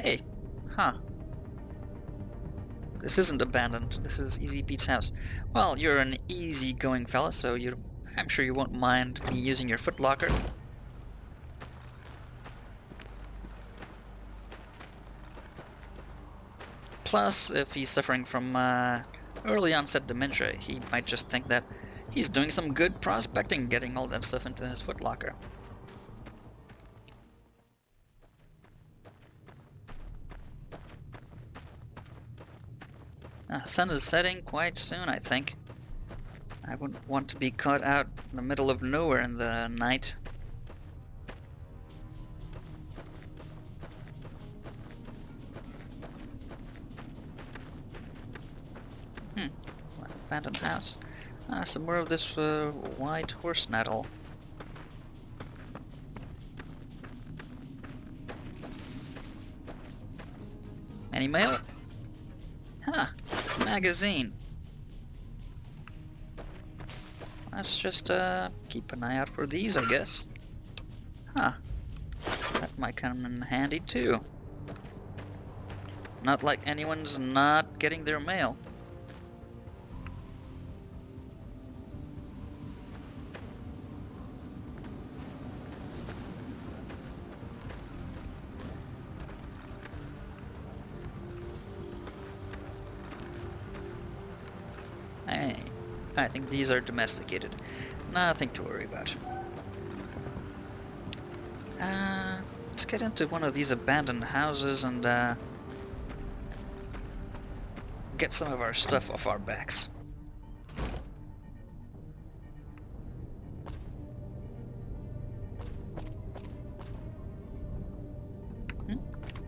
Hey, huh. This isn't abandoned. This is Easy Pete's house. Well, you're an easy-going fella, so I'm sure you won't mind me using your footlocker. Plus, if he's suffering from early onset dementia, he might just think that he's doing some good prospecting getting all that stuff into his footlocker. Sun is setting quite soon, I think. I wouldn't want to be caught out in the middle of nowhere in the night. Abandoned house. Some more of this white horse nettle. Any mail? Huh. Magazine. Let's just keep an eye out for these, I guess. Huh. That might come in handy too. Not like anyone's not getting their mail. I think these are domesticated. Nothing to worry about. Let's get into one of these abandoned houses and get some of our stuff off our backs.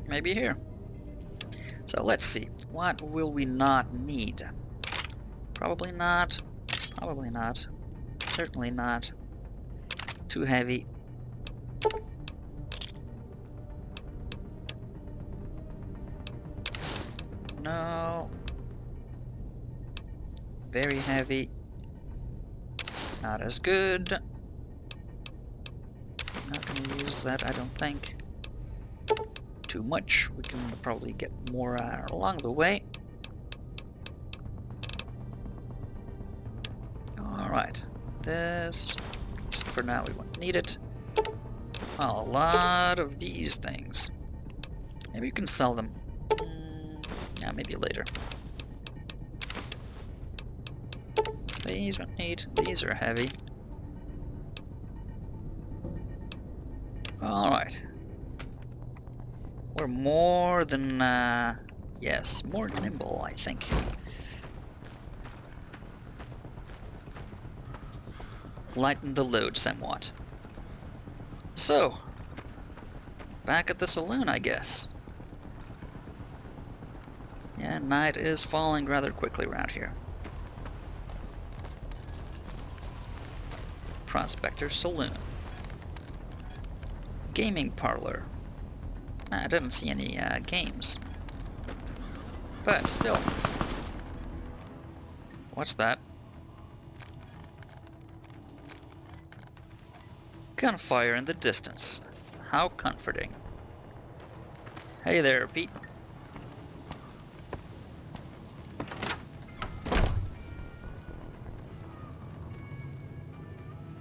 Maybe here. So let's see. What will we not need? Probably not. Probably not. Certainly not. Too heavy. No. Very heavy. Not as good. Not gonna use that, I don't think. Too much. We can probably get more along the way. Alright. This, for now, we won't need it. Well, a lot of these things. Maybe you can sell them. Yeah, maybe later. These won't need. These are heavy. Alright. We're more than, yes, more nimble, I think. Lighten the load somewhat. So, back at the saloon, I guess. Yeah, night is falling rather quickly around here. Prospector Saloon. Gaming parlor. I didn't see any games. But still. What's that? Gunfire in the distance. How comforting. Hey there, Pete.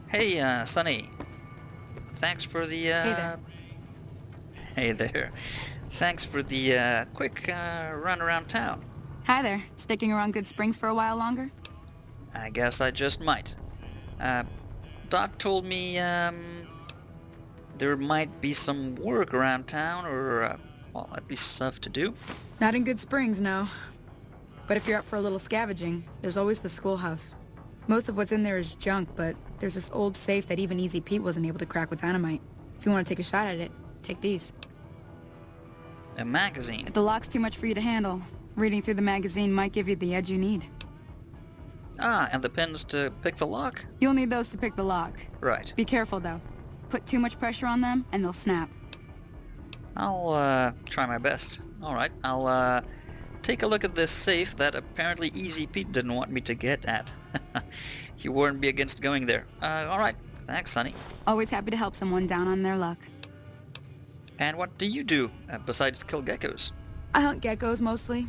Hey, Sonny. Thanks for the, Hey there. Hey there. Thanks for the, quick, run around town. Hi there. Sticking around Goodsprings for a while longer? I guess I just might. Doc told me, there might be some work around town, or, well, at least stuff to do. Not in Goodsprings, no. But if you're up for a little scavenging, there's always the schoolhouse. Most of what's in there is junk, but there's this old safe that even Easy Pete wasn't able to crack with dynamite. If you want to take a shot at it, take these. A magazine. If the lock's too much for you to handle, reading through the magazine might give you the edge you need. Ah, and the pins to pick the lock? You'll need those to pick the lock. Right. Be careful, though. Put too much pressure on them, and they'll snap. I'll, try my best. Alright, I'll, take a look at this safe that apparently Easy Pete didn't want me to get at. He warned me against going there. Alright. Thanks, Sonny. Always happy to help someone down on their luck. And what do you do besides kill geckos? I hunt geckos mostly.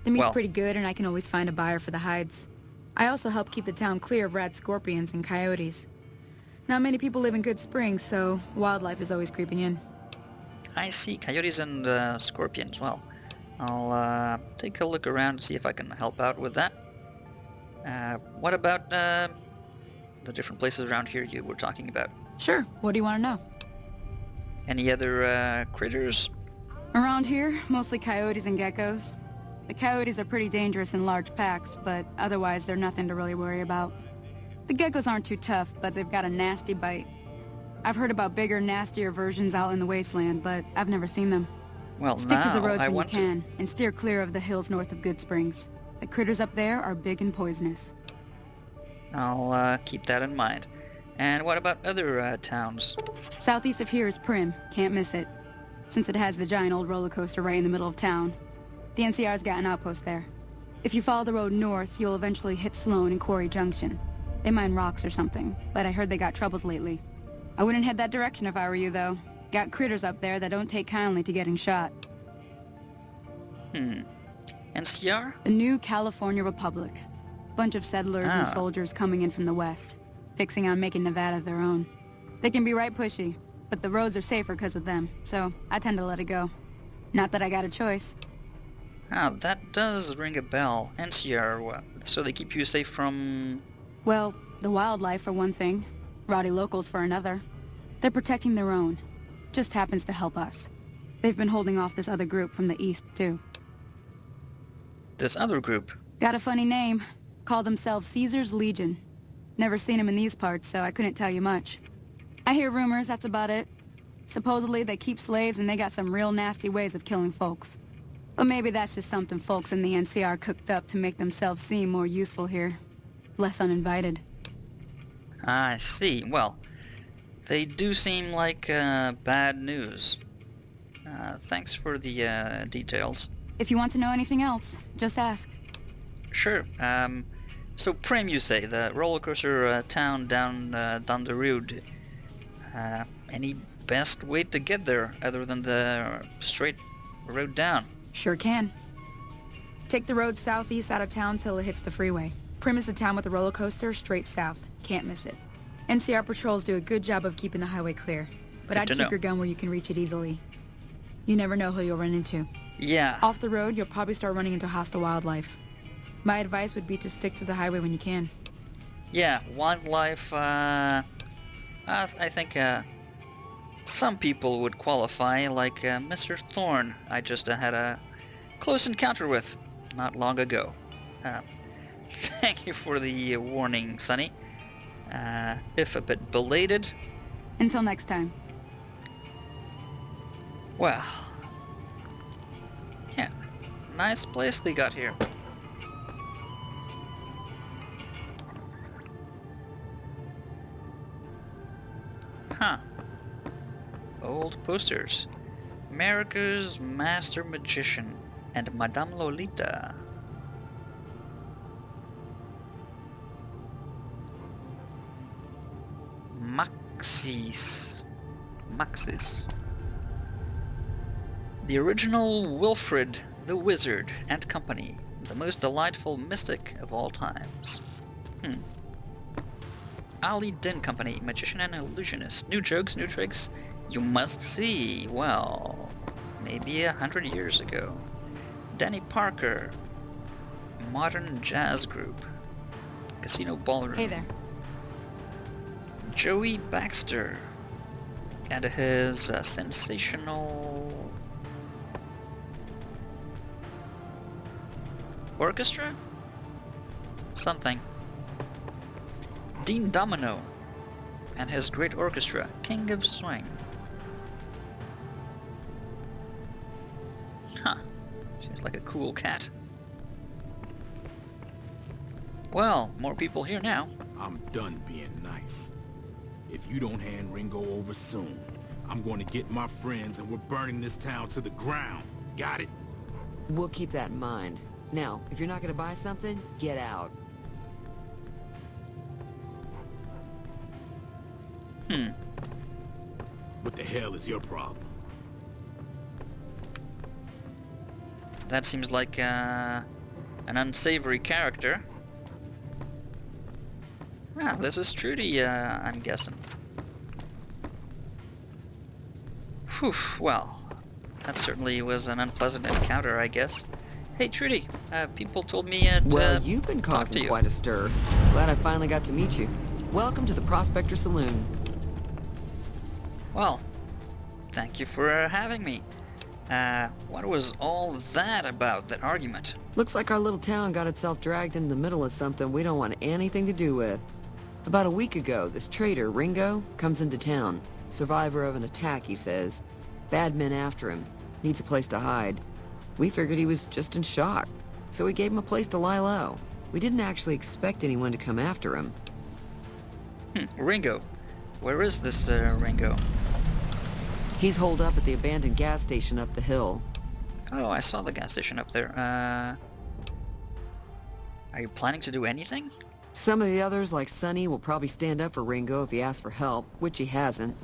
The meat's Well, pretty good and I can always find a buyer for the hides. I also help keep the town clear of rat scorpions and coyotes. Not many people live in Goodsprings, so wildlife is always creeping in. I see coyotes and scorpions. Well, I'll take a look around and see if I can help out with that. What about the different places around here you were talking about? Sure, what do you want to know? Any other critters? Around here, mostly coyotes and geckos. The coyotes are pretty dangerous in large packs, but otherwise they're nothing to really worry about. The geckos aren't too tough, but they've got a nasty bite. I've heard about bigger, nastier versions out in the wasteland, but I've never seen them. Well, Stick to the roads I when you want can, and steer clear of the hills north of Goodsprings. The critters up there are big and poisonous. I'll keep that in mind. And what about other towns? Southeast of here is Prim. Can't miss it. Since it has the giant old roller coaster right in the middle of town. The NCR's got an outpost there. If you follow the road north, you'll eventually hit Sloan and Quarry Junction. They mine rocks or something, but I heard they got troubles lately. I wouldn't head that direction if I were you, though. Got critters up there that don't take kindly to getting shot. NCR? The New California Republic. Bunch of settlers and Ah. soldiers coming in from the west, fixing on making Nevada their own. They can be right pushy, but the roads are safer because of them, so I tend to let it go. Not that I got a choice. Ah, that does ring a bell. NCR, so they keep you safe from... Well, the wildlife for one thing, rowdy locals for another. They're protecting their own. Just happens to help us. They've been holding off this other group from the east, too. this other group. Got a funny name. Call themselves Caesar's Legion. Never seen them in these parts, so I couldn't tell you much. I hear rumors, that's about it. Supposedly they keep slaves and they got some real nasty ways of killing folks. But maybe that's just something folks in the NCR cooked up to make themselves seem more useful here. Less uninvited. I see. Well, they do seem like bad news. Thanks for the details. If you want to know anything else, just ask. Sure. So Prim, you say, the roller coaster town down the road. Any best way to get there other than the straight road down? Sure can. Take the road southeast out of town till it hits the freeway. Prim is the town with the roller coaster straight south. Can't miss it. NCR patrols do a good job of keeping the highway clear. But Good I'd to keep know. your gun where you can reach it easily. You never know who you'll run into. Yeah. Off the road, you'll probably start running into hostile wildlife. My advice would be to stick to the highway when you can. Yeah, wildlife, I think some people would qualify, like Mr. Thorne I just had a close encounter with not long ago. Thank you for the warning, Sonny. If a bit belated. Until next time. Well, yeah, nice place they got here. Huh. Old posters. America's Master Magician and Madame Lolita. Maxis. The original Wilfred the Wizard and Company, the most delightful mystic of all times. Ali Din Company, magician and illusionist. New jokes, new tricks, you must see. Well, maybe 100 years ago. Danny Parker, modern jazz group. Casino Ballroom. Hey there. Joey Baxter and his sensational orchestra? Something. Dean Domino and his great orchestra, King of Swing. Huh. She's like a cool cat. Well, more people here now. I'm done being nice. If you don't hand Ringo over soon, I'm going to get my friends and we're burning this town to the ground. Got it? We'll keep that in mind. Now, if you're not gonna buy something, get out. What the hell is your problem? That seems like an unsavory character. Ah, this is Trudy, I'm guessing. Whew, well, that certainly was an unpleasant encounter, I guess. Hey, Trudy, people told me to Well, you've been talk to causing you. quite a stir. Glad I finally got to meet you. Welcome to the Prospector Saloon. Well, thank you for having me. What was all that about, that argument? Looks like our little town got itself dragged into the middle of something we don't want anything to do with. About a week ago, this traitor, Ringo, comes into town. Survivor of an attack, he says. Bad men after him. Needs a place to hide. We figured he was just in shock, so we gave him a place to lie low. We didn't actually expect anyone to come after him. Ringo. Where is this, Ringo? He's holed up at the abandoned gas station up the hill. Oh, I saw the gas station up there. Are you planning to do anything? Some of the others, like Sonny, will probably stand up for Ringo if he asks for help, which he hasn't.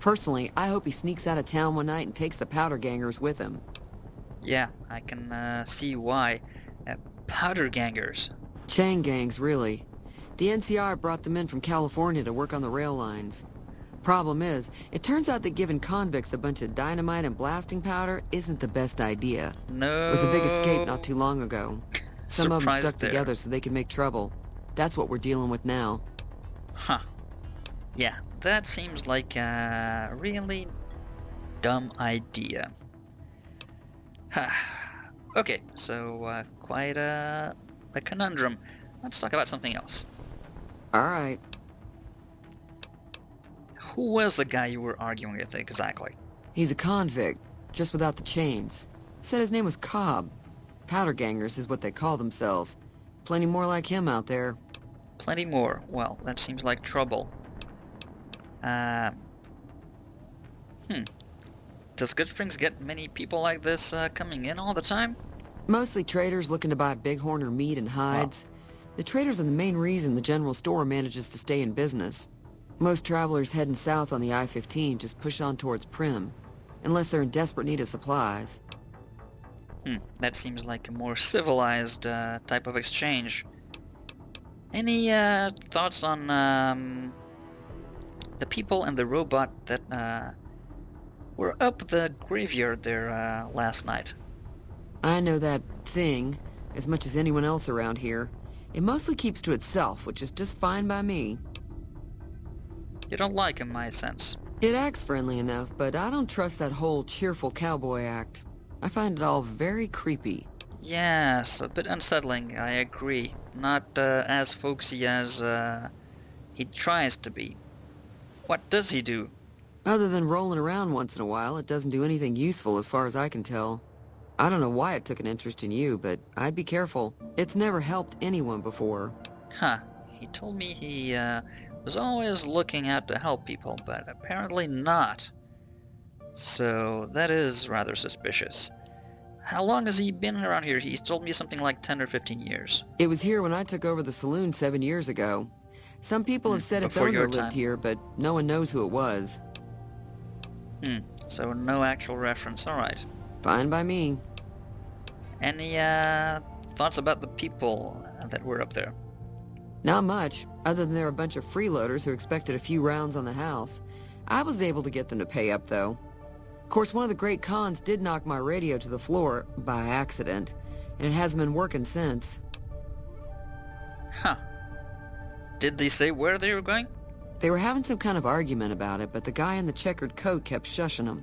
Personally, I hope he sneaks out of town one night and takes the powder gangers with him. Yeah, I can see why. Powder gangers. Chain gangs, really. The NCR brought them in from California to work on the rail lines. Problem is, it turns out that giving convicts a bunch of dynamite and blasting powder isn't the best idea. No. It was a big escape not too long ago. Some of them Surprise stuck there. together so they could make trouble. That's what we're dealing with now. Huh. Yeah, that seems like a really dumb idea. Okay, so quite a conundrum. Let's talk about something else. Alright. Who was the guy you were arguing with exactly? He's a convict, just without the chains. Said his name was Cobb. Powder gangers is what they call themselves. Plenty more like him out there. Plenty more. Well, that seems like trouble. Does Goodsprings get many people like this coming in all the time? Mostly traders looking to buy bighorn or meat and hides. The traders are the main reason the general store manages to stay in business. Most travelers heading south on the I-15 just push on towards Prim, unless they're in desperate need of supplies. That seems like a more civilized type of exchange. Any thoughts on the people and the robot that were up the graveyard there last night? I know that thing as much as anyone else around here. It mostly keeps to itself, which is just fine by me. You don't like him, I sense. It acts friendly enough, but I don't trust that whole cheerful cowboy act. I find it all very creepy. Yes, a bit unsettling, I agree. Not as folksy as he tries to be. What does he do? Other than rolling around once in a while, it doesn't do anything useful as far as I can tell. I don't know why it took an interest in you, but I'd be careful. It's never helped anyone before. Huh. He told me he was always looking out to help people, but apparently not. So that is rather suspicious. How long has he been around here? He's told me something like 10 or 15 years. It was here when I took over the saloon 7 years ago. Some people have said its Before your owner lived time. here, but no one knows who it was. So no actual reference. Alright. Fine by me. Any thoughts about the people that were up there? Not much, other than they're a bunch of freeloaders who expected a few rounds on the house. I was able to get them to pay up, though. Of course, one of the great cons did knock my radio to the floor, by accident, and it hasn't been working since. Huh. Did they say where they were going? They were having some kind of argument about it, but the guy in the checkered coat kept shushing them.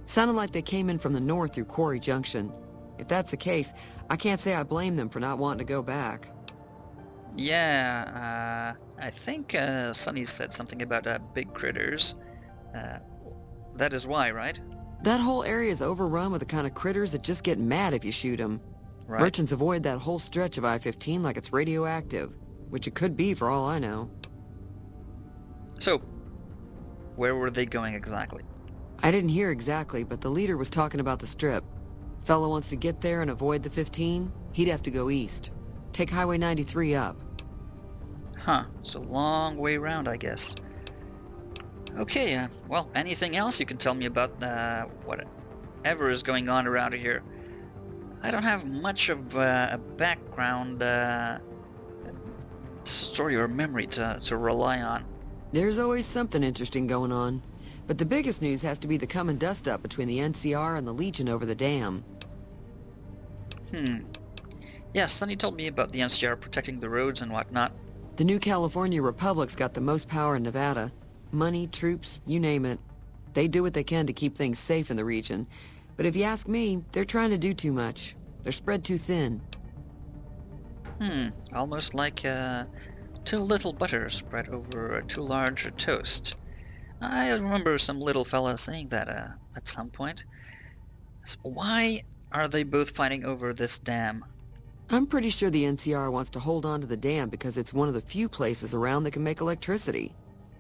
Sounded like they came in from the north through Quarry Junction. If that's the case, I can't say I blame them for not wanting to go back. Yeah, I think Sonny said something about big critters. That is why, right? That whole area is overrun with the kind of critters that just get mad if you shoot them. Right. Merchants avoid that whole stretch of I-15 like it's radioactive, which it could be for all I know. So, where were they going exactly? I didn't hear exactly, but the leader was talking about the strip. Fellow wants to get there and avoid the 15, he'd have to go east. Take Highway 93 up. Huh, it's a long way round, I guess. Okay, well, anything else you can tell me about whatever is going on around here? I don't have much of a background story or memory to rely on. There's always something interesting going on. But the biggest news has to be the coming dust-up between the NCR and the Legion over the dam. Yeah, Sonny told me about the NCR protecting the roads and whatnot. The new California Republic's got the most power in Nevada. Money, troops, you name it. They do what they can to keep things safe in the region. But if you ask me, they're trying to do too much. They're spread too thin. Almost like too little butter spread over too large a toast. I remember some little fella saying that at some point. So why are they both fighting over this dam? I'm pretty sure the NCR wants to hold on to the dam because it's one of the few places around that can make electricity.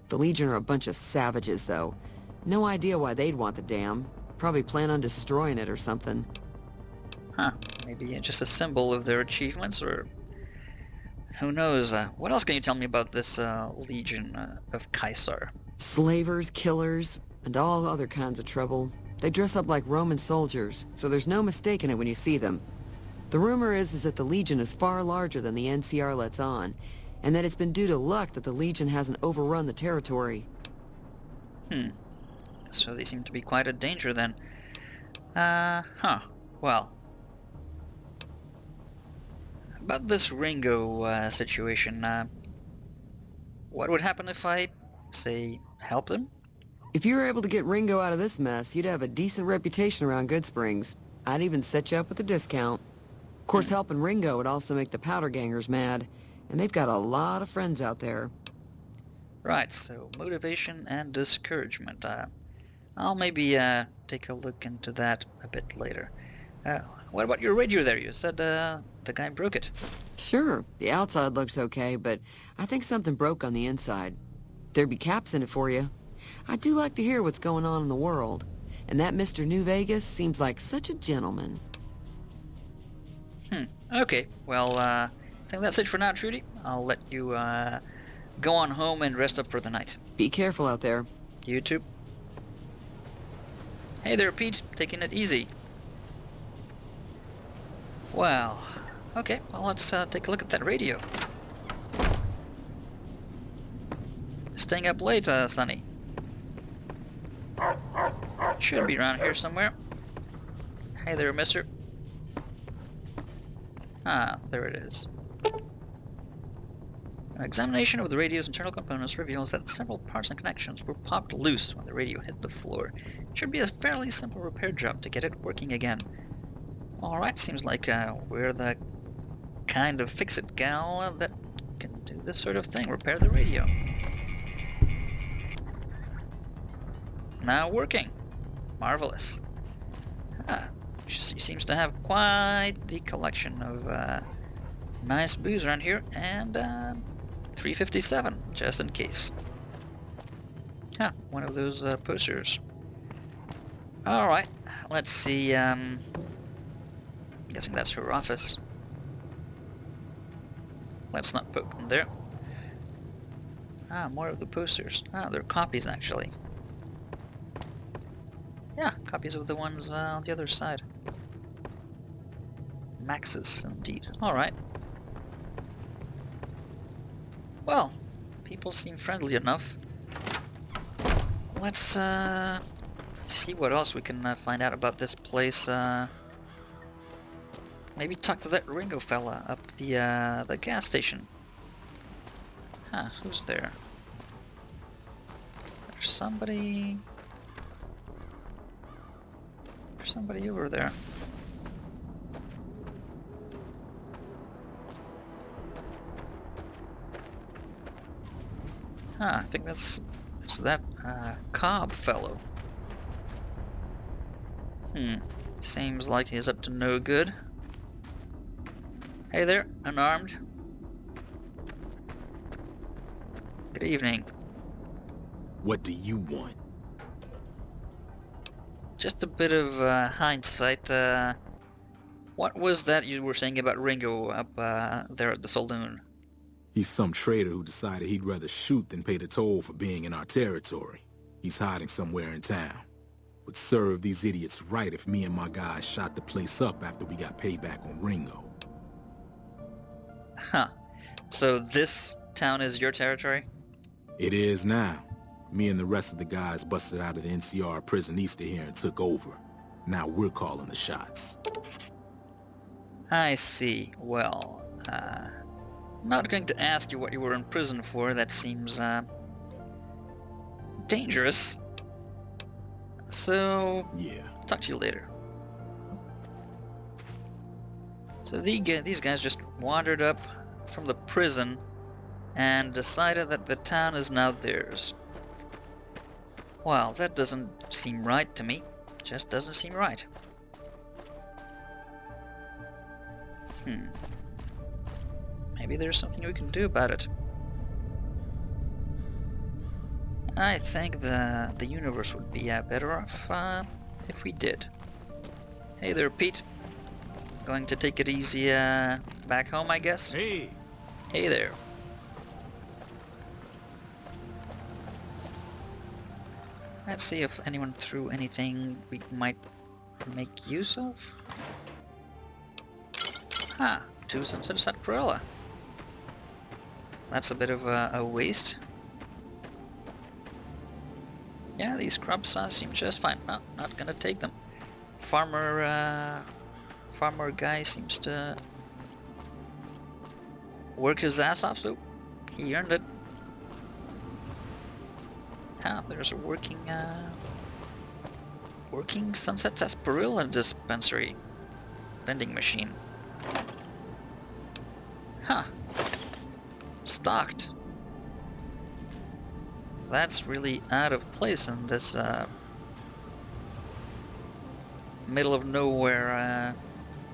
The Legion are a bunch of savages, though. No idea why they'd want the dam. Probably plan on destroying it or something. Huh, maybe just a symbol of their achievements, or who knows. What else can you tell me about this Legion of Caesar? Slavers, killers, and all other kinds of trouble. They dress up like Roman soldiers, so there's no mistaking it when you see them. The rumor is that the Legion is far larger than the NCR lets on, and that it's been due to luck that the Legion hasn't overrun the territory. So they seem to be quite a danger then. Well. About this Ringo situation, what would happen if I, say, helped him? If you were able to get Ringo out of this mess, you'd have a decent reputation around Goodsprings. I'd even set you up with a discount. Of course, helping Ringo would also make the powder gangers mad, and they've got a lot of friends out there. Right, so motivation and discouragement. I'll maybe take a look into that a bit later. What about your radio there? You said the guy broke it. Sure, the outside looks okay, but I think something broke on the inside. There'd be caps in it for you. I do like to hear what's going on in the world, and that Mr. New Vegas seems like such a gentleman. Okay, well, I think that's it for now, Trudy. I'll let you go on home and rest up for the night. Be careful out there. You too. Hey there, Pete. Taking it easy. Well, okay, well, let's take a look at that radio. Staying up late, Sonny. Should be around here somewhere. Hey there, mister. Ah, there it is. An examination of the radio's internal components reveals that several parts and connections were popped loose when the radio hit the floor. It should be a fairly simple repair job to get it working again. Alright, seems like we're the kind of fix-it gal that can do this sort of thing, repair the radio. Now working. Marvelous. She seems to have quite the collection of nice booze around here, and 357, just in case. One of those posters. Alright, let's see, guessing that's her office. Let's not poke them there. More of the posters. They're copies, actually. Yeah, copies of the ones on the other side. Maxis, indeed. Alright. Well, people seem friendly enough. Let's see what else we can find out about this place. Maybe talk to that Ringo fella up the gas station. Who's there? There's somebody... There's somebody over there. I think it's that Cobb fellow. Seems like he's up to no good. Hey there, unarmed. Good evening. What do you want? Just a bit of hindsight. What was that you were saying about Ringo up there at the saloon? He's some traitor who decided he'd rather shoot than pay the toll for being in our territory. He's hiding somewhere in town. Would serve these idiots right if me and my guys shot the place up after we got payback on Ringo. Huh. So this town is your territory? It is now. Me and the rest of the guys busted out of the NCR prison east of here and took over. Now we're calling the shots. I see. Well, not going to ask you what you were in prison for. That seems, dangerous. So, Yeah. talk to you later. So these guys just wandered up from the prison and decided that the town is now theirs. Well, that doesn't seem right to me. Just doesn't seem right. Maybe there's something we can do about it. I think the universe would be better off if we did. Hey there, Pete. Going to take it easy back home, I guess? Hey! Hey there. Let's see if anyone threw anything we might make use of. Ah, 2 Sunset Sarsaparilla. That's a bit of a waste. Yeah, these crops seem just fine. Well, not gonna take them. Farmer guy seems to work his ass off, so he earned it. Ah, there's a working Sunset Sarsaparilla dispensary vending machine. Huh. Stocked. That's really out of place in this middle of nowhere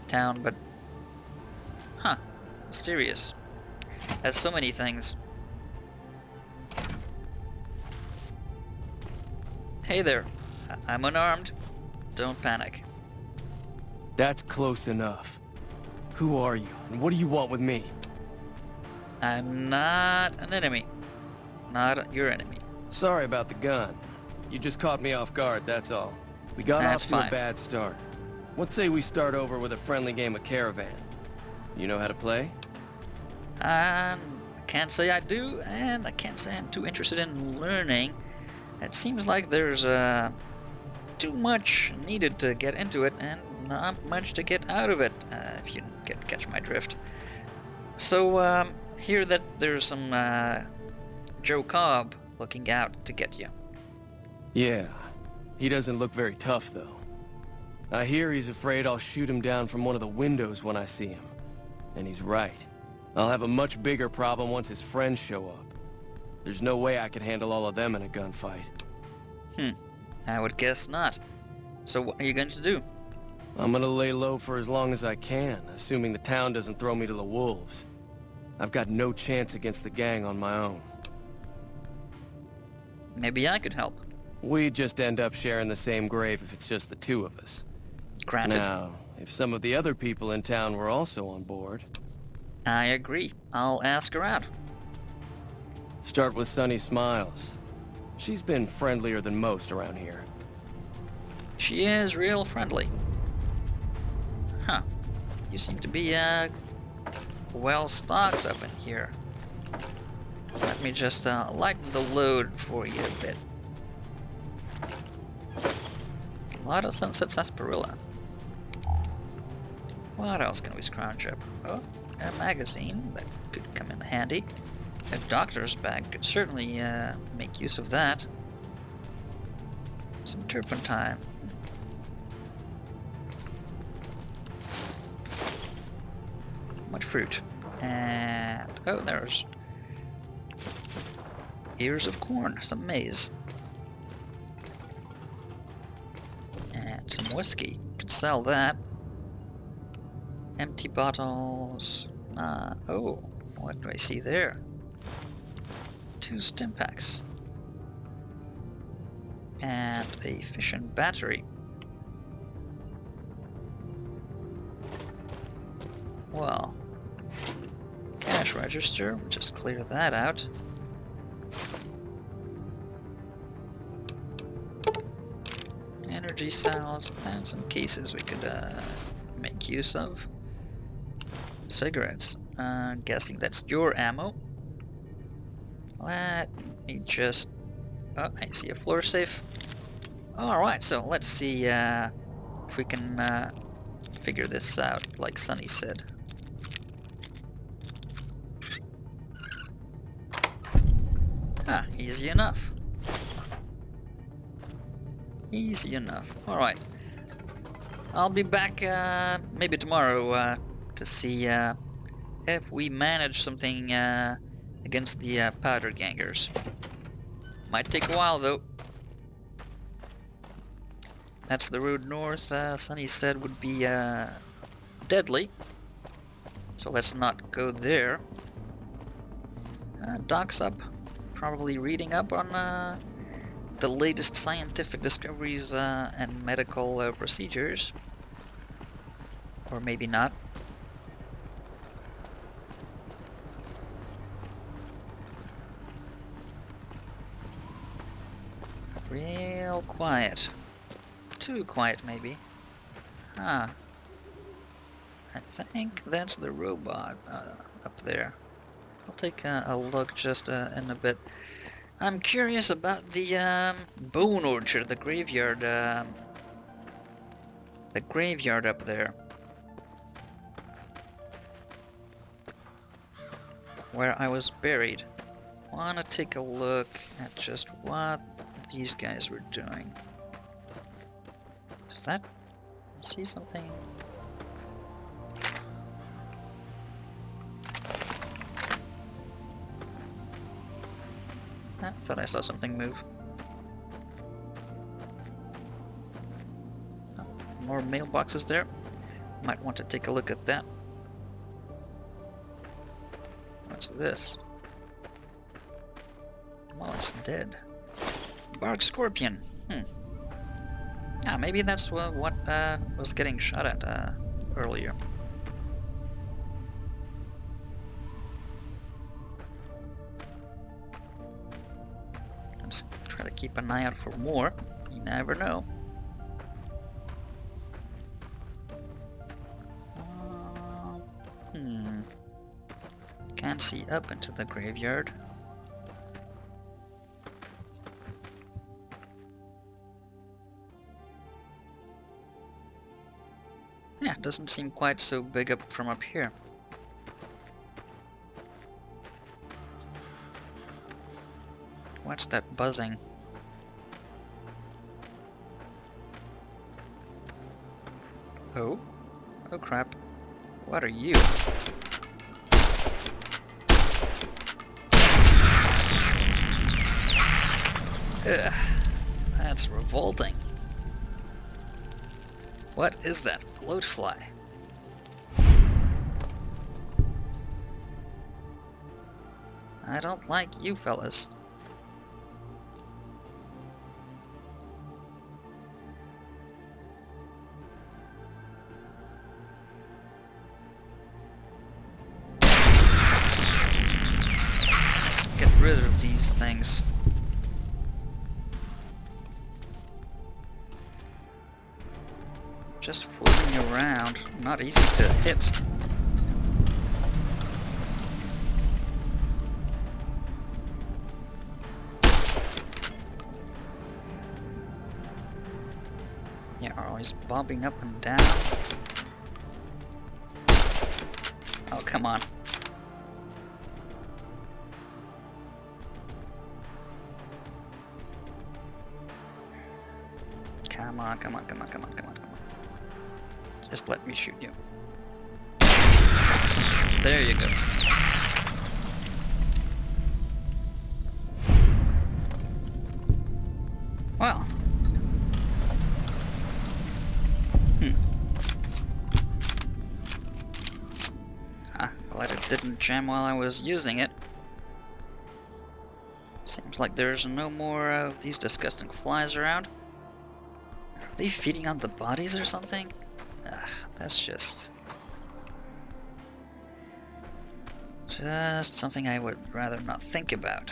town, but huh, mysterious. Has so many things. Hey there, I'm unarmed. Don't panic. That's close enough. Who are you, and what do you want with me? I'm not an enemy. Not your enemy. Sorry about the gun. You just caught me off guard, that's all. We got That's off to fine. a bad start. Let's say we start over with a friendly game of Caravan. You know how to play? I can't say I do, and I can't say I'm too interested in learning. It seems like there's too much needed to get into it, and not much to get out of it, if you catch my drift. So, hear that there's some Joe Cobb looking out to get you. Yeah. He doesn't look very tough, though. I hear he's afraid I'll shoot him down from one of the windows when I see him. And he's right. I'll have a much bigger problem once his friends show up. There's no way I could handle all of them in a gunfight. I would guess not. So what are you going to do? I'm gonna lay low for as long as I can, assuming the town doesn't throw me to the wolves. I've got no chance against the gang on my own. Maybe I could help. We'd just end up sharing the same grave if it's just the two of us. Granted. Now, if some of the other people in town were also on board... I agree. I'll ask around. Start with Sunny Smiles. She's been friendlier than most around here. She is real friendly. Huh. You seem to be, well stocked up in here. Let me just, lighten the load for you a bit. A lot of Sunset Sarsaparilla. What else can we scrounge up? Oh, a magazine that could come in handy. A doctor's bag could certainly make use of that. Some turpentine. Much fruit. And oh, there's ears of corn, some maize. And some whiskey. Could sell that. Empty bottles. Oh, what do I see there? 2 stim packs. And a fission battery. Well, cash register, we'll just clear that out. energy cells, and some cases we could make use of. Cigarettes. Guessing that's your ammo. Let me just... Oh, I see a floor safe. Alright, so let's see if we can figure this out, like Sonny said. Ah, easy enough. Easy enough. Alright. I'll be back maybe tomorrow to see if we manage something against the powder gangers. Might take a while though. That's the road north, Sonny said would be deadly. So let's not go there. Doc's up. Probably reading up on the latest scientific discoveries and medical procedures. Or maybe not. Real quiet. Too quiet, maybe. Huh. I think that's the robot up there. I'll take a look just in a bit. I'm curious about the bone orchard, the graveyard up there. Where I was buried. Wanna take a look at just what these guys were doing. Is that... see something? I thought I saw something move. Oh, more mailboxes there. Might want to take a look at that. What's this? Oh, it's dead. Bark scorpion. Ah, maybe that's what was getting shot at earlier. Let's try to keep an eye out for more. You never know. Can't see up into the graveyard. Yeah, it doesn't seem quite so big up from up here. What's that buzzing? Oh? Oh crap. What are you? Ugh, that's revolting. What is that? Bloatfly. I don't like you fellas. Let's get rid of these things. Just floating around, not easy to hit. Yeah, always bobbing up and down. Oh, come on. Come on, come on, come on, come on, come on, come on. Just let me shoot you. There you go. Well. Glad it didn't jam while I was using it. Seems like there's no more of these disgusting flies around. Are they feeding on the bodies or something? That's just something I would rather not think about.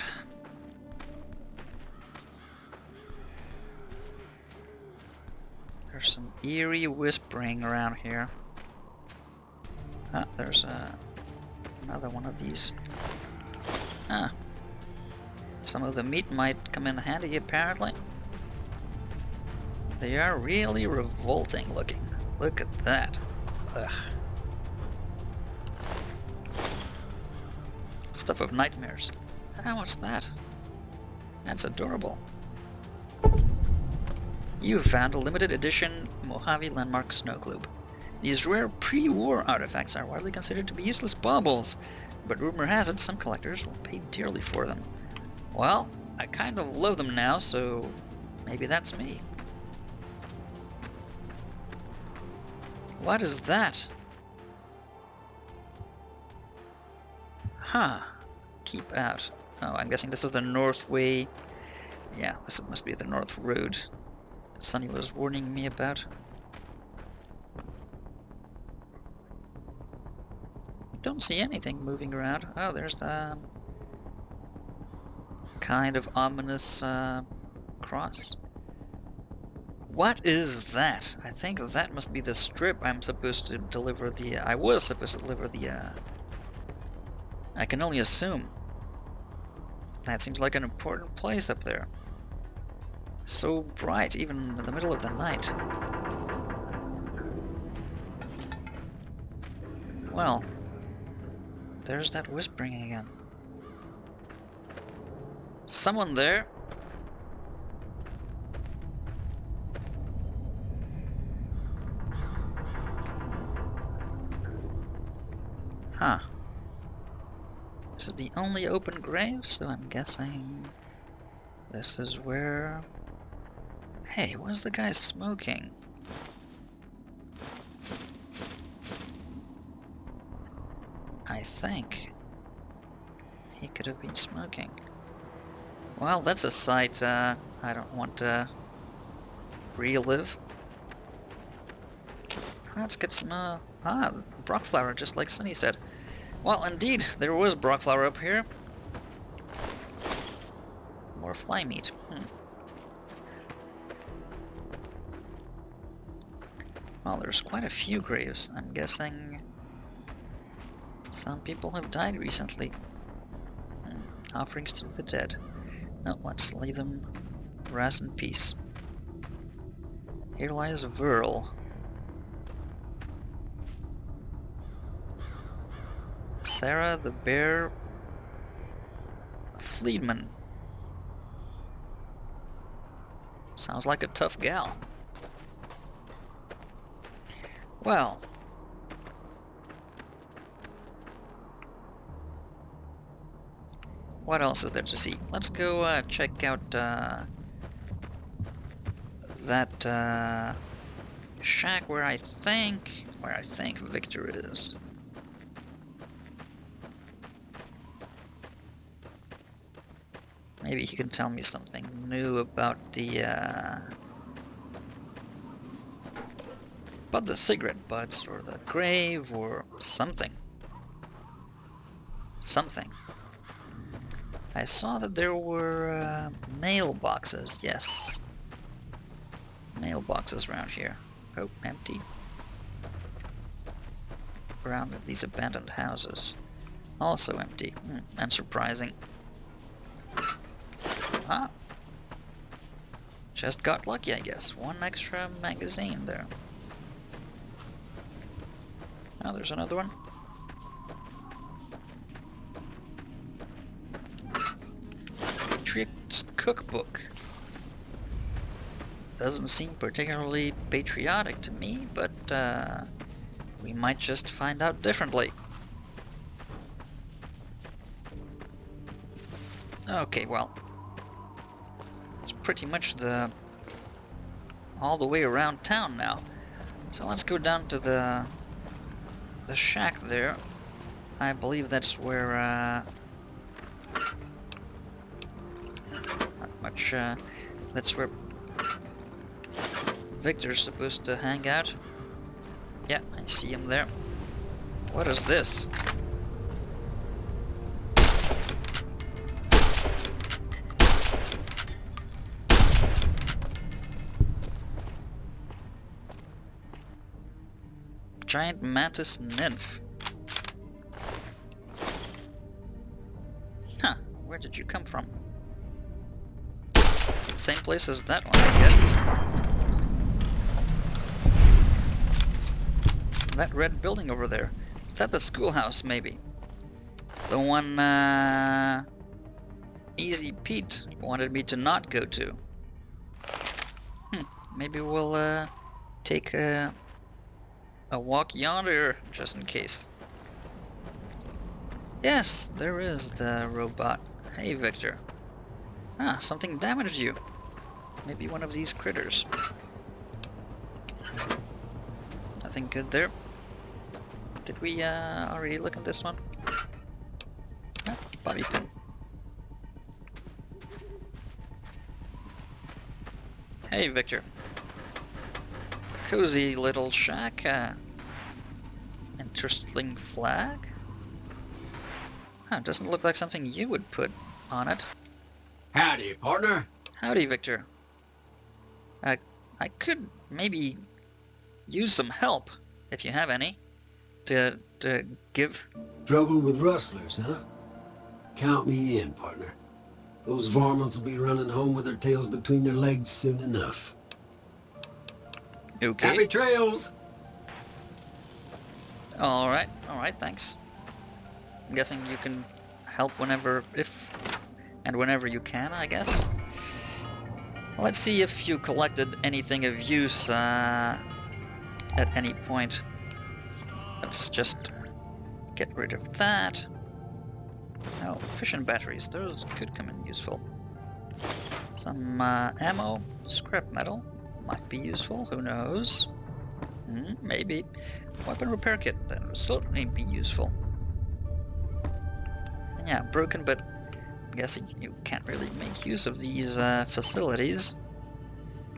There's some eerie whispering around here. Ah, there's another one of these. Ah. Some of the meat might come in handy, apparently. They are really revolting looking. Look at that. Ugh. Stuff of nightmares. Ah, what's that? That's adorable. You found a limited edition Mojave Landmark Snow Globe. These rare pre-war artifacts are widely considered to be useless baubles, but rumor has it some collectors will pay dearly for them. Well, I kind of love them now, so maybe that's me. What is that? Huh. Keep out. Oh, I'm guessing this is the North Way. Yeah, this must be the North Road Sonny was warning me about. Don't see anything moving around. Oh, there's the kind of ominous cross. What is that? I think that must be the strip I'm supposed to deliver the... I was supposed to deliver the... I can only assume. That seems like an important place up there. So bright, even in the middle of the night. Well, there's that whispering again. Someone there? Huh. This is the only open grave, so I'm guessing this is where... Hey, what's the guy smoking? I think he could have been smoking. Well, that's a sight I don't want to relive. Let's get some, Brock flower, just like Sunny said. Well, indeed, there was Brock flower up here. More fly meat. Well, there's quite a few graves. I'm guessing some people have died recently. Offerings to the dead. No, let's leave them rest in peace. Here lies Verl. Sarah the Bear Fleedman. Sounds like a tough gal. Well, what else is there to see? Let's go check out that shack where I think Victor is. Maybe he can tell me something new about the cigarette butts or the grave or something. Something. I saw that there were mailboxes, yes. Mailboxes around here. Oh, empty. Around these abandoned houses. Also empty. Unsurprising. Ah. Just got lucky, I guess. One extra magazine there. Oh, there's another one. Patriot's Cookbook. Doesn't seem particularly patriotic to me, but we might just find out differently. Okay, well, it's pretty much all the way around town now. So let's go down to the shack there. I believe that's where not much. That's where Victor's supposed to hang out. Yeah, I see him there. What is this? giant mantis nymph. Huh, where did you come from? Same place as that one, I guess. That red building over there. Is that the schoolhouse, maybe? The one, Easy Pete wanted me to not go to. Maybe we'll, take a walk yonder, just in case. Yes, there is the robot. Hey, Victor. Ah, something damaged you. Maybe one of these critters. Nothing good there. Did we already look at this one? Ah, bobby pin. Hey, Victor. Cozy little shack. Interesting flag. Huh, doesn't look like something you would put on it. Howdy, partner. Howdy, Victor. I could maybe use some help, if you have any, to give. Trouble with rustlers, huh? Count me in, partner. Those varmints will be running home with their tails between their legs soon enough. Okay. Happy trails! Alright, thanks. I'm guessing you can help whenever, if and whenever you can, I guess. Let's see if you collected anything of use at any point. Let's just get rid of that. Oh, fission batteries, those could come in useful. Some ammo, scrap metal, might be useful, who knows? Maybe. Weapon repair kit, that would certainly be useful. Yeah, broken, but I guess you can't really make use of these facilities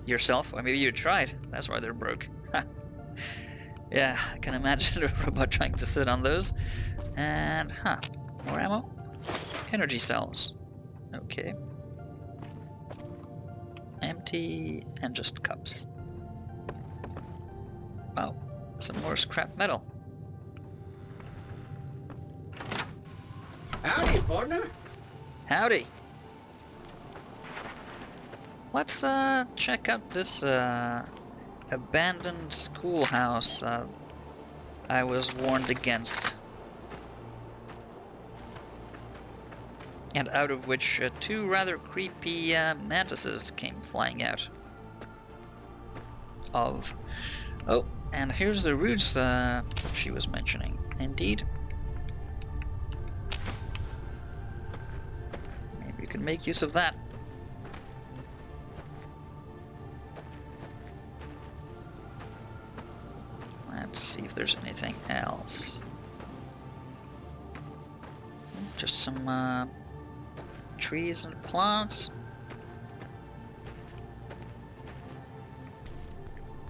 yourself. Or maybe you tried, that's why they're broke. Yeah, I can imagine a robot trying to sit on those. And, more ammo? Energy cells. Okay. Empty and just cups. Wow, some more scrap metal. Howdy, partner. Howdy. Let's check out this abandoned schoolhouse I was warned against. And out of which two rather creepy mantises came flying out of. Oh, and here's the roots she was mentioning. Indeed. Maybe you can make use of that. Let's see if there's anything else. Just some trees and plants.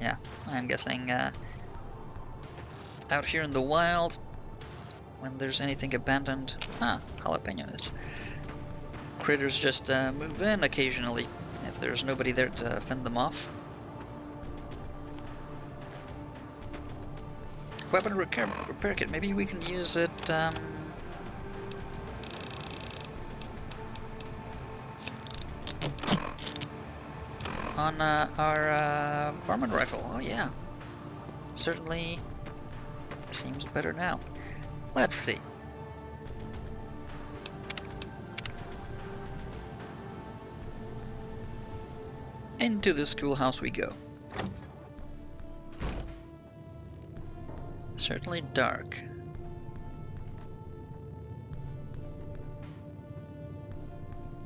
Yeah, I'm guessing out here in the wild, when there's anything abandoned, jalapenos. Critters just move in occasionally if there's nobody there to fend them off. Weapon repair kit, maybe we can use it on our varmint rifle. Oh yeah, certainly seems better now. Let's see. Into the schoolhouse we go. Certainly dark.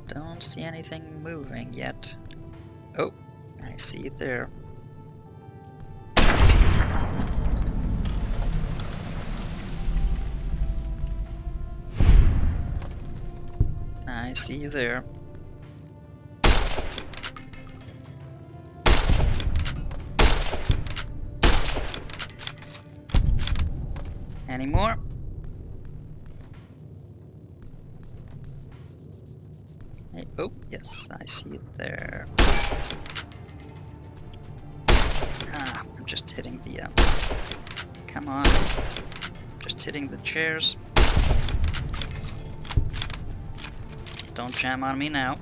Don't see anything moving yet. Oh, I see it there. I see you there. Any more? Hey, oh, yes, I see it there. I'm just hitting the Come on. Just hitting the chairs. Don't jam on me now.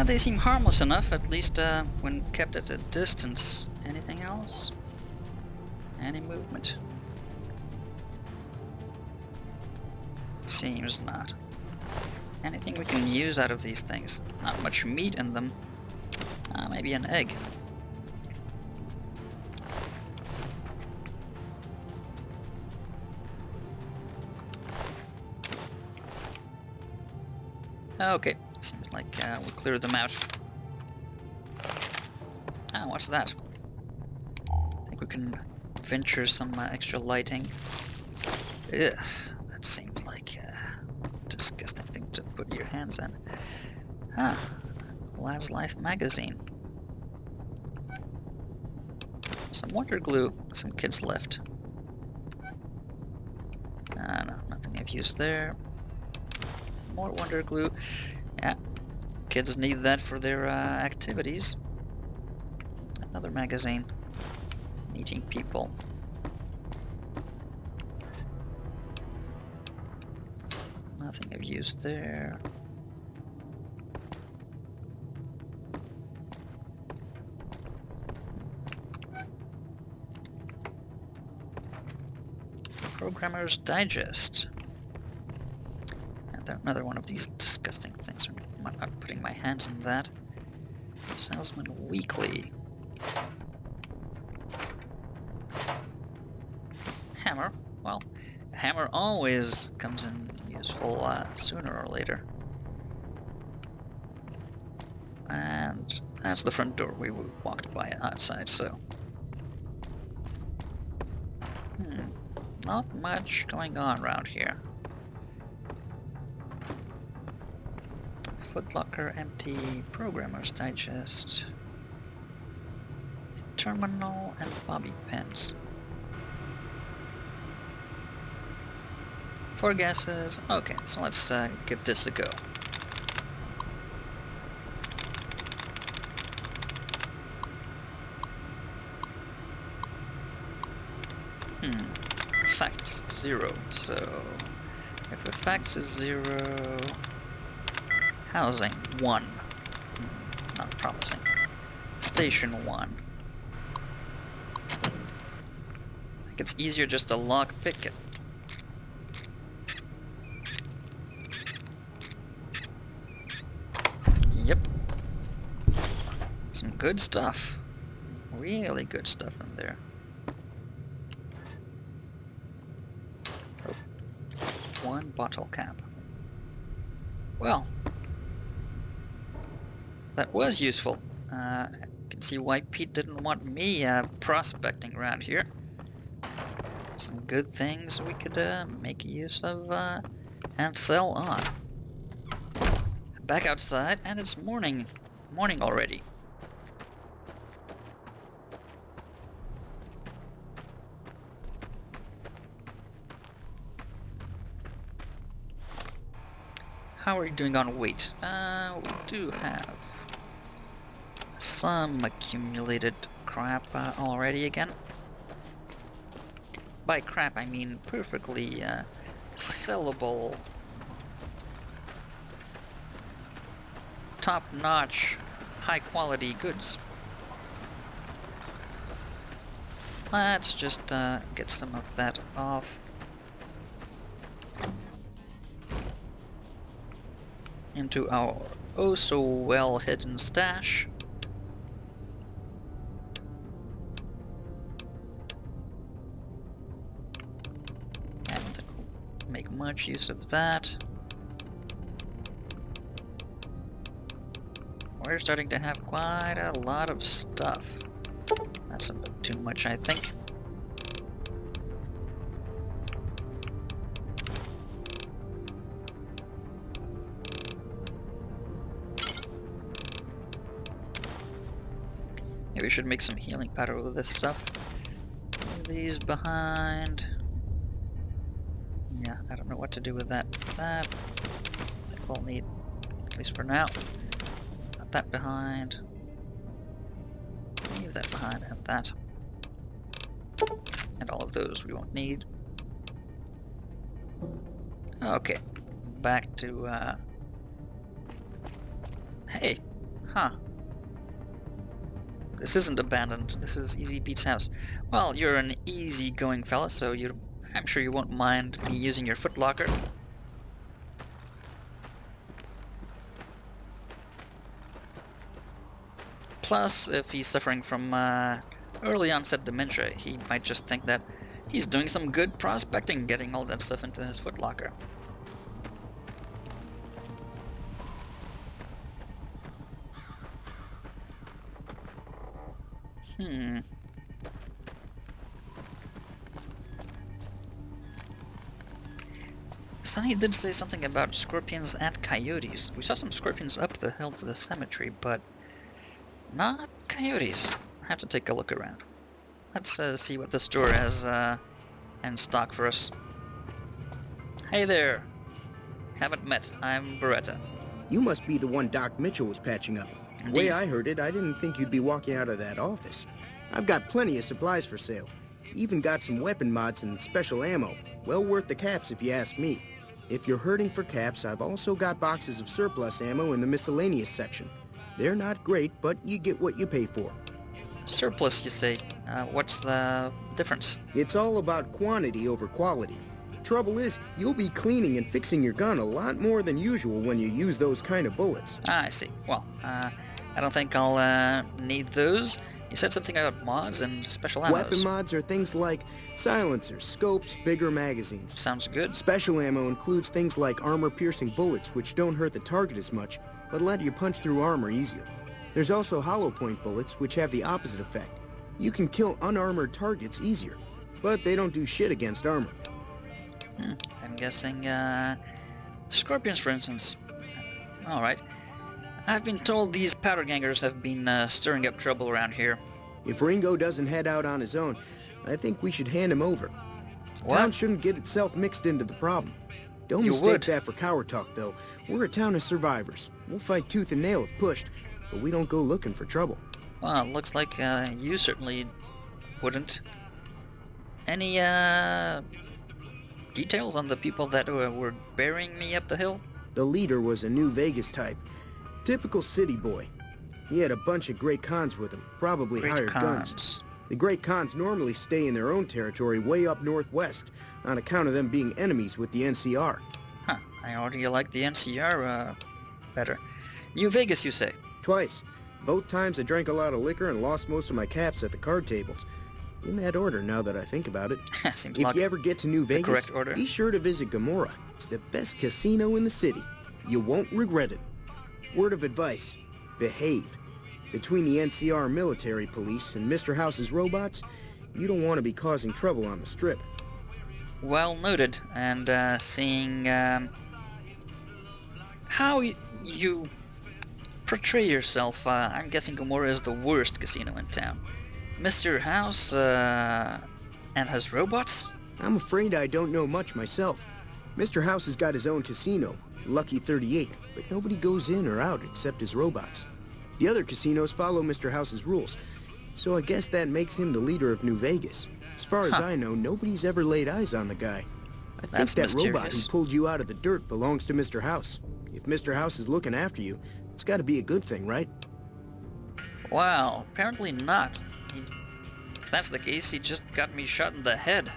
They seem harmless enough, at least when kept at a distance. Anything else? Any movement? Seems not. Anything we can use out of these things? Not much meat in them. Maybe an egg. Okay, seems like we'll clear them out. What's that? I think we can venture some extra lighting. Ugh, that seems like a disgusting thing to put your hands in. Lad's Life magazine. Some wonder glue. Some kids left. No, nothing I've used there. More wonder glue. Yeah, kids need that for their activities. Another magazine. Meeting people. Nothing I've used there. Programmer's Digest. And another one of these disgusting things. I'm not putting my hands in that. Salesman Weekly. Hammer. Well, a hammer always comes in useful sooner or later. And that's the front door we walked by outside, so... Not much going on around here. Footlocker empty, Programmer's Digest, terminal, and bobby pins. 4 gases. Okay, so let's give this a go. Effects 0. So if effects is 0, housing 1. Not promising. Station 1. I think it's easier just to lock pick it. Yep. Some good stuff. Really good stuff in there. Oh. 1 bottle cap. Well, that was useful. I can see why Pete didn't want me prospecting around here. Some good things we could make use of and sell on. Back outside, and it's morning. Morning already. How are you doing on weight? We do have some accumulated crap already again. By crap, I mean perfectly sellable, top-notch, high-quality goods. Let's just get some of that off. Into our oh-so-well-hidden stash. And make much use of that. We're starting to have quite a lot of stuff. That's a bit too much, I think. Maybe we should make some healing powder with this stuff. Leave these behind. Yeah, I don't know what to do with that. That we'll need, at least for now. That behind. that behind, and that. And all of those we won't need. Okay. Back to, Hey! Huh. This isn't abandoned. This is Easy Beat's house. Well, you're an easy-going fella, so I'm sure you won't mind me using your footlocker. Plus, if he's suffering from early onset dementia, he might just think that he's doing some good prospecting, getting all that stuff into his footlocker. Sonny did say something about scorpions and coyotes. We saw some scorpions up the hill to the cemetery, but not coyotes. I have to take a look around. Let's see what the store has in stock for us. Hey there. Haven't met. I'm Beretta. You must be the one Doc Mitchell was patching up. The way I heard it, I didn't think you'd be walking out of that office. I've got plenty of supplies for sale. Even got some weapon mods and special ammo. Well worth the caps if you ask me. If you're hurting for caps, I've also got boxes of surplus ammo in the miscellaneous section. They're not great, but you get what you pay for. Surplus, you say? What's the difference? It's all about quantity over quality. Trouble is, you'll be cleaning and fixing your gun a lot more than usual when you use those kind of bullets. I see. Well, I don't think I'll need those. You said something about mods and special ammos. Weapon mods are things like silencers, scopes, bigger magazines. Sounds good. Special ammo includes things like armor-piercing bullets, which don't hurt the target as much, but let you punch through armor easier. There's also hollow point bullets, which have the opposite effect. You can kill unarmored targets easier, but they don't do shit against armor. I'm guessing, scorpions, for instance. Alright. I've been told these powder gangers have been stirring up trouble around here. If Ringo doesn't head out on his own, I think we should hand him over. What? Town shouldn't get itself mixed into the problem. Don't mistake that for coward talk, though. We're a town of survivors. We'll fight tooth and nail if pushed, but we don't go looking for trouble. Well, it looks like you certainly wouldn't. Any details on the people that were burying me up the hill? The leader was a New Vegas type. Typical city boy. He had a bunch of Great Khans with him, probably hired guns. The Great Khans normally stay in their own territory way up northwest, on account of them being enemies with the NCR. Huh, I already like the NCR better. New Vegas, you say? Twice. Both times I drank a lot of liquor and lost most of my caps at the card tables. In that order, now that I think about it. Seems if like you ever get to New Vegas, correct order. be sure to visit Gomorrah. It's the best casino in the city. You won't regret it. Word of advice, behave. Between the NCR military police and Mr. House's robots, you don't want to be causing trouble on the strip. Well noted, and seeing how you portray yourself, I'm guessing Gomorrah is the worst casino in town. Mr. House and his robots? I'm afraid I don't know much myself. Mr. House has got his own casino, Lucky 38, but nobody goes in or out except his robots. The other casinos follow Mr. House's rules, so I guess that makes him the leader of New Vegas. As far as I know, nobody's ever laid eyes on the guy. I think that robot who pulled you out of the dirt belongs to Mr. House. If Mr. House is looking after you, it's got to be a good thing, right? Well, apparently not. If that's the case, he just got me shot in the head.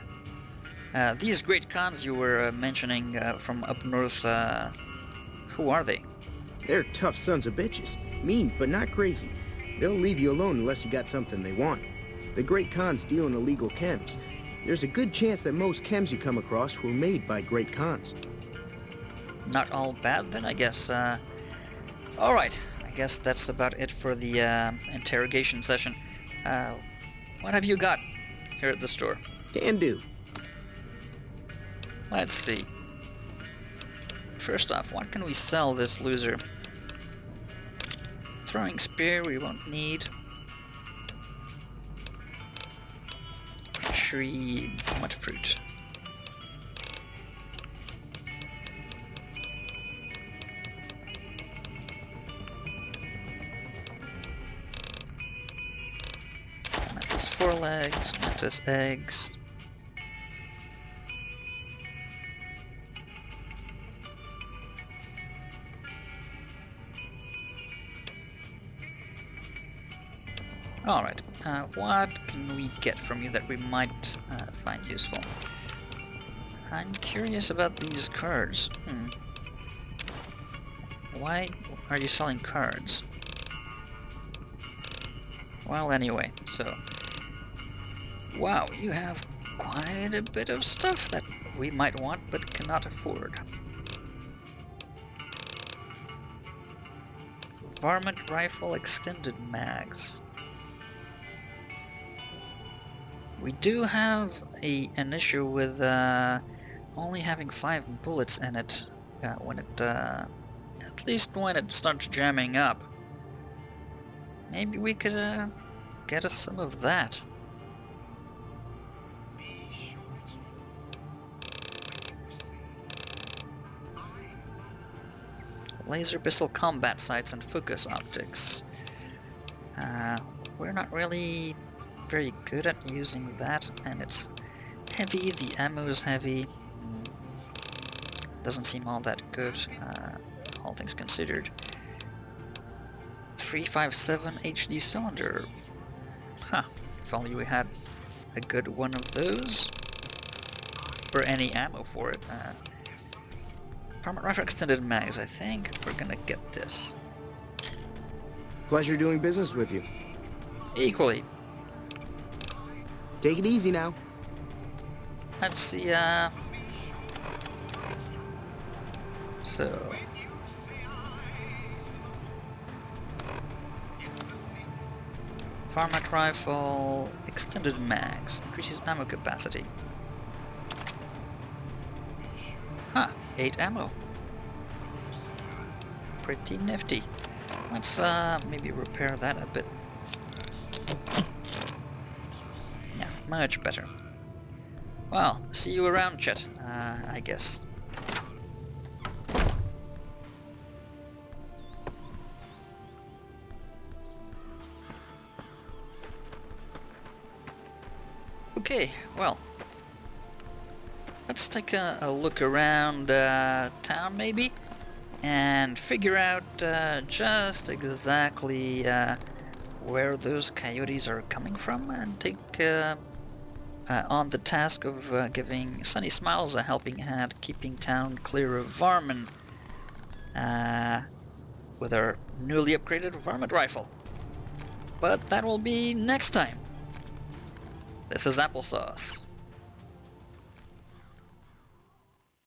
These Great Khans you were mentioning from up north, who are they? They're tough sons of bitches. Mean, but not crazy. They'll leave you alone unless you got something they want. The Great Khans deal in illegal chems. There's a good chance that most chems you come across were made by Great Khans. Not all bad then, I guess. Alright, I guess that's about it for the interrogation session. What have you got here at the store? Can do. Let's see. First off, what can we sell this loser? Throwing spear we won't need. Tree... what fruit? shell eggs, mantis eggs. Alright, what can we get from you that we might find useful? I'm curious about these cards. Why are you selling cards? Well, anyway, so... Wow, you have quite a bit of stuff that we might want but cannot afford. Varmint Rifle Extended Mags. We do have an issue with only having 5 bullets in it when it, at least when it starts jamming up. Maybe we could get us some of that. Laser pistol combat sights and focus optics. We're not really very good at using that, and it's heavy, the ammo is heavy. Doesn't seem all that good, all things considered. 357 HD cylinder. Huh, if only we had a good one of those. Or any ammo for it. Varmint Rifle Extended Mags, I think we're gonna get this. Pleasure doing business with you. Equally. Take it easy now. Let's see, so... Varmint Rifle Extended Mags. Increases ammo capacity. Huh, 8 ammo. Pretty nifty. Let's, maybe repair that a bit. Yeah, much better. Well, see you around, Chet, I guess. Okay, well, let's take a look around town, maybe, and figure out just exactly where those coyotes are coming from, and take on the task of giving Sunny Smiles a helping hand, keeping town clear of varmin with our newly upgraded varmint rifle. But that will be next time. This is Applesauce.